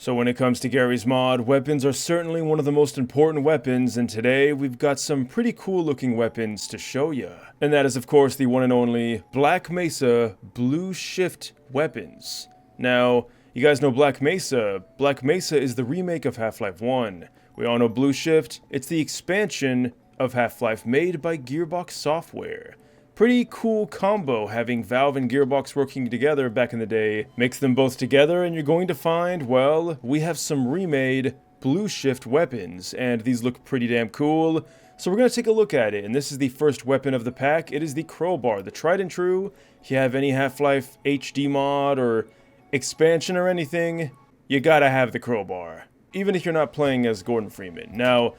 So when it comes to Garry's mod, weapons are certainly one of the most important weapons, and today we've got some pretty cool looking weapons to show you. And that is of course the one and only Black Mesa Blue Shift weapons. Now, you guys know Black Mesa. Black Mesa is the remake of Half-Life 1. We all know Blue Shift. It's the expansion of Half-Life made by Gearbox Software. Pretty cool combo having Valve and Gearbox working together back in the day. Mix them both together and you're going to find, well, we have some remade Blue Shift weapons, and these look pretty damn cool. So we're going to take a look at it, and this is the first weapon of the pack. It is the crowbar, the tried and true. If you have any Half-Life HD mod or expansion or anything, you gotta have the crowbar, even if you're not playing as Gordon Freeman. Now,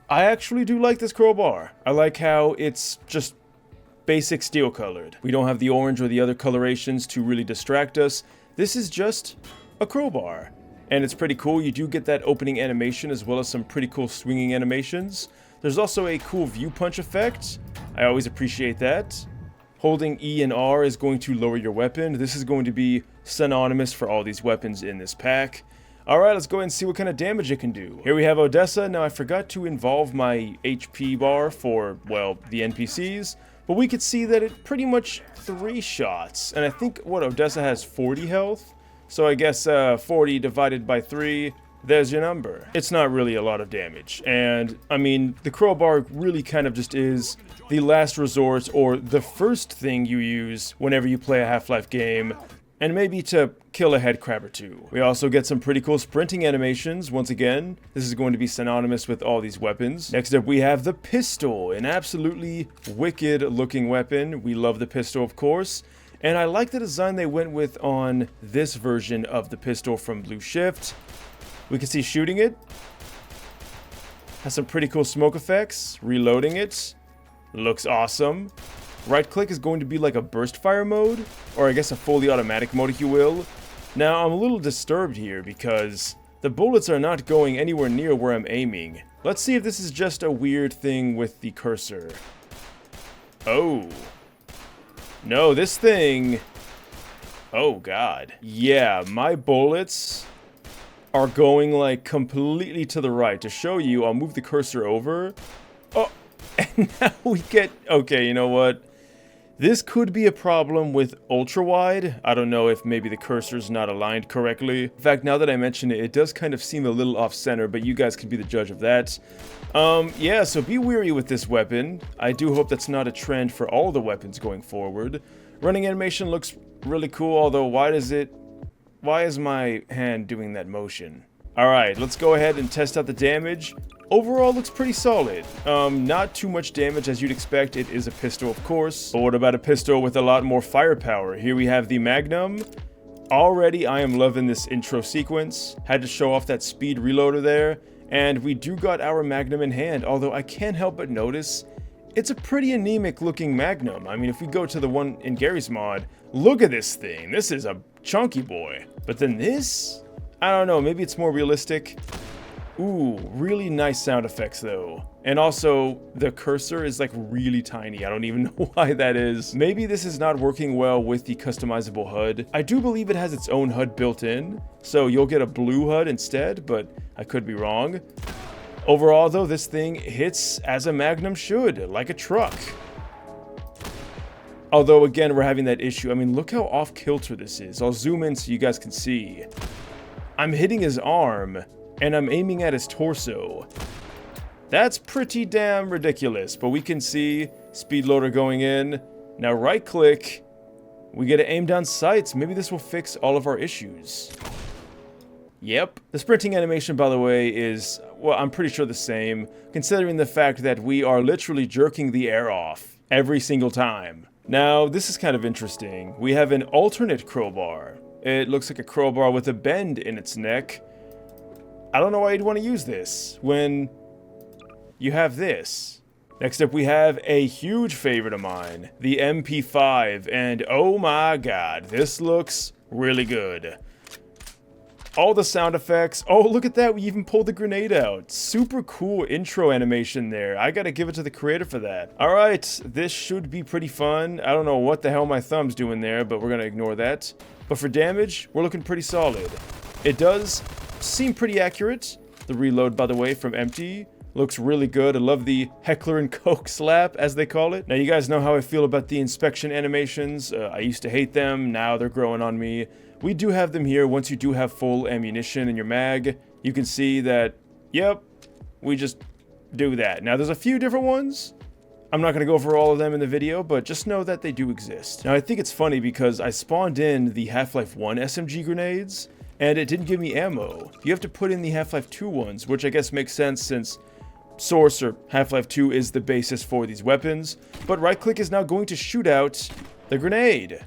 I actually do like this crowbar. I like how it's just basic steel colored. We don't have the orange or the other colorations to really distract us. This is just a crowbar, and it's pretty cool. You do get that opening animation as well as some pretty cool swinging animations. There's also a cool view punch effect. I always appreciate that. Holding E and R is going to lower your weapon. This is going to be synonymous for all these weapons in this pack. Alright, let's go ahead and see what kind of damage it can do. Here we have Odessa. Now I forgot to involve my HP bar for, well, the NPCs. But we could see that it pretty much 3 shots. And I think, what, Odessa has 40 health? So I guess 40 divided by 3, there's your number. It's not really a lot of damage. And, I mean, the crowbar really kind of just is the last resort or the first thing you use whenever you play a Half-Life game. And maybe to kill a head crab or two. We also get some pretty cool sprinting animations. Once again, this is going to be synonymous with all these weapons. Next up, we have the pistol, an absolutely wicked looking weapon. We love the pistol, of course. And I like the design they went with on this version of the pistol from Blue Shift. We can see shooting it. Has some pretty cool smoke effects. Reloading it. Looks awesome. Right click is going to be like a burst fire mode, or I guess a fully automatic mode if you will. Now I'm a little disturbed here because the bullets are not going anywhere near where I'm aiming. Let's see if this is just a weird thing with the cursor. Oh. No, this thing... Oh god. Yeah, my bullets are going like completely to the right. To show you, I'll move the cursor over. Oh, and now we get... Okay, you know what? This could be a problem with ultra-wide. I don't know if maybe the cursor's not aligned correctly. In fact, now that I mention it, it does kind of seem a little off-center, but you guys can be the judge of that. Yeah, so be wary with this weapon. I do hope that's not a trend for all the weapons going forward. Running animation looks really cool, although why is my hand doing that motion? Alright, let's go ahead and test out the damage. Overall, looks pretty solid. Not too much damage as you'd expect. It is a pistol, of course. But what about a pistol with a lot more firepower? Here we have the Magnum. Already, I am loving this intro sequence. Had to show off that speed reloader there. And we do got our Magnum in hand, although I can't help but notice it's a pretty anemic looking Magnum. I mean, if we go to the one in Garry's mod, look at this thing. This is a chunky boy. But then this? I don't know, maybe it's more realistic. Ooh, really nice sound effects though. And also, the cursor is like really tiny. I don't even know why that is. Maybe this is not working well with the customizable HUD. I do believe it has its own HUD built in, so you'll get a blue HUD instead, but I could be wrong. Overall though, this thing hits as a Magnum should, like a truck. Although again, we're having that issue. I mean, look how off kilter this is. I'll zoom in so you guys can see. I'm hitting his arm, and I'm aiming at his torso. That's pretty damn ridiculous, but we can see speed loader going in. Now right click, we get to aim down sights. Maybe this will fix all of our issues. Yep. The sprinting animation, by the way, is, well, I'm pretty sure the same, considering the fact that we are literally jerking the air off every single time. Now, this is kind of interesting. We have an alternate crowbar. It looks like a crowbar with a bend in its neck. I don't know why you'd want to use this when you have this. Next up, we have a huge favorite of mine, the MP5, and oh my god, this looks really good. All the sound effects. Oh, look at that, we even pulled the grenade out. Super cool intro animation there. I gotta give it to the creator for that. Alright, this should be pretty fun. I don't know what the hell my thumb's doing there, but we're gonna ignore that. But for damage, we're looking pretty solid. It does seem pretty accurate. The reload, by the way, from empty looks really good. I love the heckler and coke slap, as they call it. Now, you guys know how I feel about the inspection animations. I used to hate them. Now they're growing on me. We do have them here. Once you do have full ammunition in your mag, you can see that, yep, we just do that. Now, there's a few different ones. I'm not going to go over all of them in the video, but just know that they do exist. Now, I think it's funny because I spawned in the Half-Life 1 SMG grenades, and it didn't give me ammo. You have to put in the Half-Life 2 ones, which I guess makes sense since Source or Half-Life 2 is the basis for these weapons. But right-click is now going to shoot out the grenade.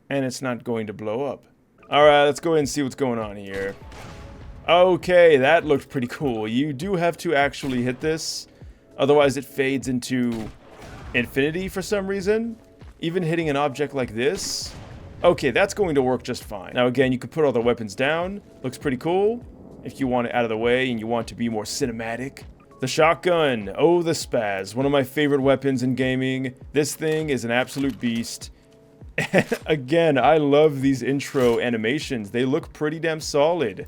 And it's not going to blow up. Alright, let's go ahead and see what's going on here. Okay, that looked pretty cool. You do have to actually hit this. Otherwise, it fades into infinity for some reason. Even hitting an object like this. Okay, that's going to work just fine. Now, again, you can put all the weapons down. Looks pretty cool. If you want it out of the way and you want to be more cinematic. The shotgun. Oh, the spaz. One of my favorite weapons in gaming. This thing is an absolute beast. And again, I love these intro animations. They look pretty damn solid.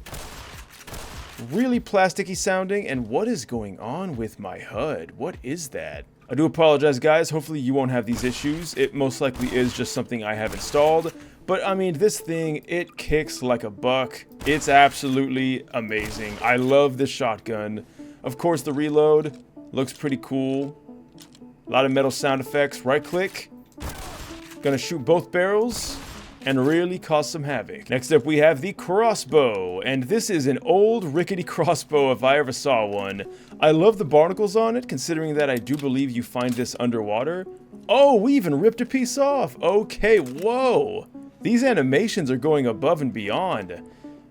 Really plasticky sounding. And what is going on with my HUD? What is that? I do apologize, guys. Hopefully you won't have these issues. It most likely is just something I have installed. But, I mean, this thing, it kicks like a buck. It's absolutely amazing. I love this shotgun. Of course, the reload looks pretty cool. A lot of metal sound effects. Right-click. Gonna shoot both barrels and really cause some havoc. Next up, we have the crossbow. And this is an old rickety crossbow if I ever saw one. I love the barnacles on it, considering that I do believe you find this underwater. Oh, we even ripped a piece off. Okay, whoa. These animations are going above and beyond.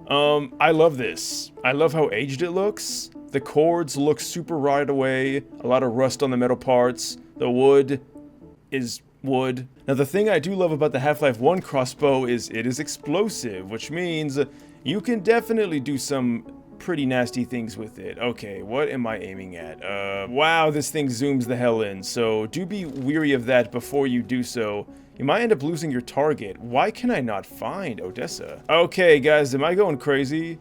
I love this. I love how aged it looks. The cords look super rotted away. A lot of rust on the metal parts. The wood is wood. Now, the thing I do love about the Half-Life 1 crossbow is it is explosive, which means you can definitely do some pretty nasty things with it. Okay, what am I aiming at? Wow, this thing zooms the hell in, so do be weary of that before you do so. You might end up losing your target. Why can I not find Odessa? Okay, guys, am I going crazy?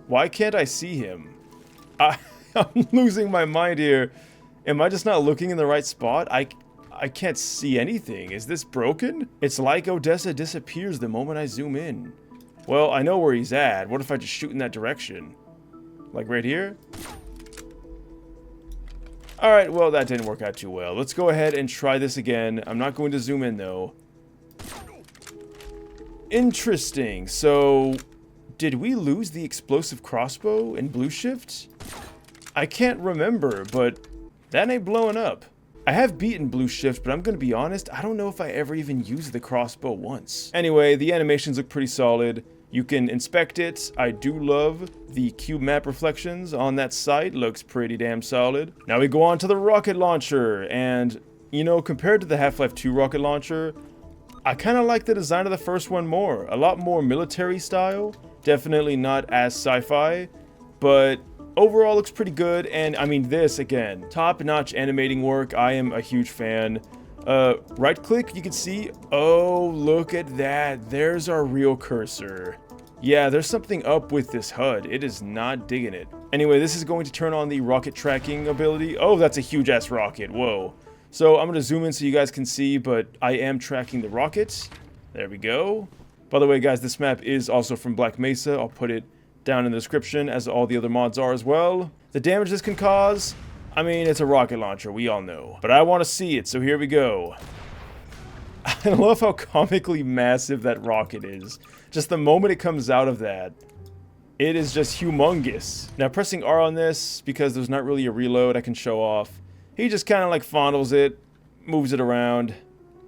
Why can't I see him? I'm losing my mind here. Am I just not looking in the right spot? I can't see anything. Is this broken? It's like Odessa disappears the moment I zoom in. Well, I know where he's at. What if I just shoot in that direction? Like right here? Alright, well, that didn't work out too well. Let's go ahead and try this again. I'm not going to zoom in, though. Interesting. So, did we lose the explosive crossbow in Blue Shift? I can't remember, but that ain't blowing up. I have beaten Blue Shift, but I'm going to be honest, I don't know if I ever even used the crossbow once. Anyway, the animations look pretty solid. You can inspect it. I do love the cube map reflections on that site. Looks pretty damn solid. Now we go on to the rocket launcher. And, you know, compared to the Half-Life 2 rocket launcher, I kind of like the design of the first one more. A lot more military style. Definitely not as sci-fi. But overall looks pretty good. And, I mean, this, again, top-notch animating work. I am a huge fan. Right click, you can see, oh, look at that. There's our real cursor. Yeah, there's something up with this HUD. It is not digging it. Anyway, this is going to turn on the rocket tracking ability. Oh, that's a huge ass rocket. Whoa. So I'm going to zoom in so you guys can see, but I am tracking the rocket. There we go. By the way, guys, this map is also from Black Mesa. I'll put it down in the description, as all the other mods are as well. The damage this can cause, I mean, it's a rocket launcher, we all know. But I want to see it, so here we go. I love how comically massive that rocket is. Just the moment it comes out of that, it is just humongous. Now, pressing R on this, because there's not really a reload I can show off, he just kind of like fondles it, moves it around.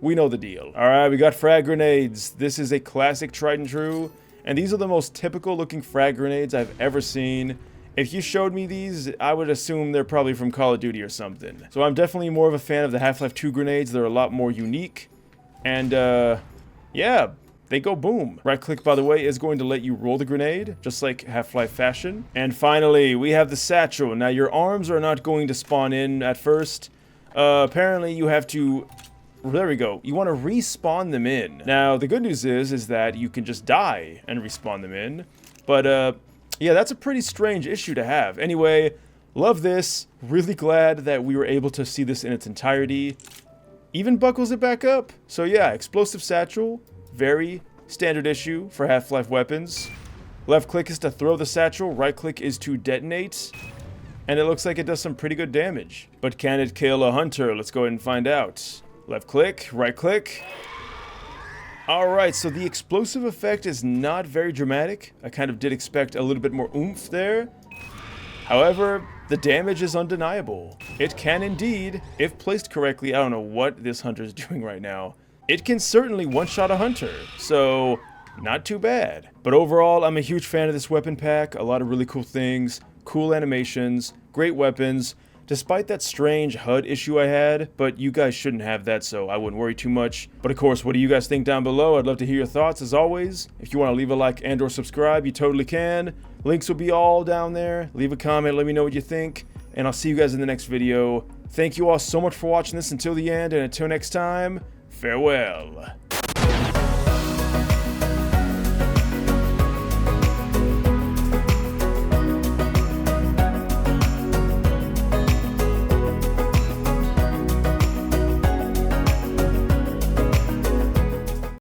We know the deal. Alright, we got frag grenades. This is a classic tried and true, and these are the most typical looking frag grenades I've ever seen. If you showed me these, I would assume they're probably from Call of Duty or something. So I'm definitely more of a fan of the Half-Life 2 grenades. They're a lot more unique. And, yeah, they go boom. Right-click, by the way, is going to let you roll the grenade, just like Half-Life fashion. And finally, we have the satchel. Now, your arms are not going to spawn in at first. Apparently, you have to there we go. You want to respawn them in. Now, the good news is that you can just die and respawn them in. But, yeah, that's a pretty strange issue to have. Anyway, love this. Really glad that we were able to see this in its entirety. Even buckles it back up. So, yeah, explosive satchel. Very standard issue for Half-Life weapons. Left click is to throw the satchel. Right click is to detonate. And it looks like it does some pretty good damage. But can it kill a hunter? Let's go ahead and find out. Left click, right click. Alright, so the explosive effect is not very dramatic. I kind of did expect a little bit more oomph there. However, the damage is undeniable. It can indeed, if placed correctly, I don't know what this hunter is doing right now. It can certainly one-shot a hunter, so not too bad. But overall, I'm a huge fan of this weapon pack. A lot of really cool things. Cool animations, great weapons, despite that strange HUD issue I had, but you guys shouldn't have that, so I wouldn't worry too much. But of course, what do you guys think down below? I'd love to hear your thoughts as always. If you want to leave a like and or subscribe, you totally can. Links will be all down there. Leave a comment, let me know what you think, and I'll see you guys in the next video. Thank you all so much for watching this until the end, and until next time, farewell.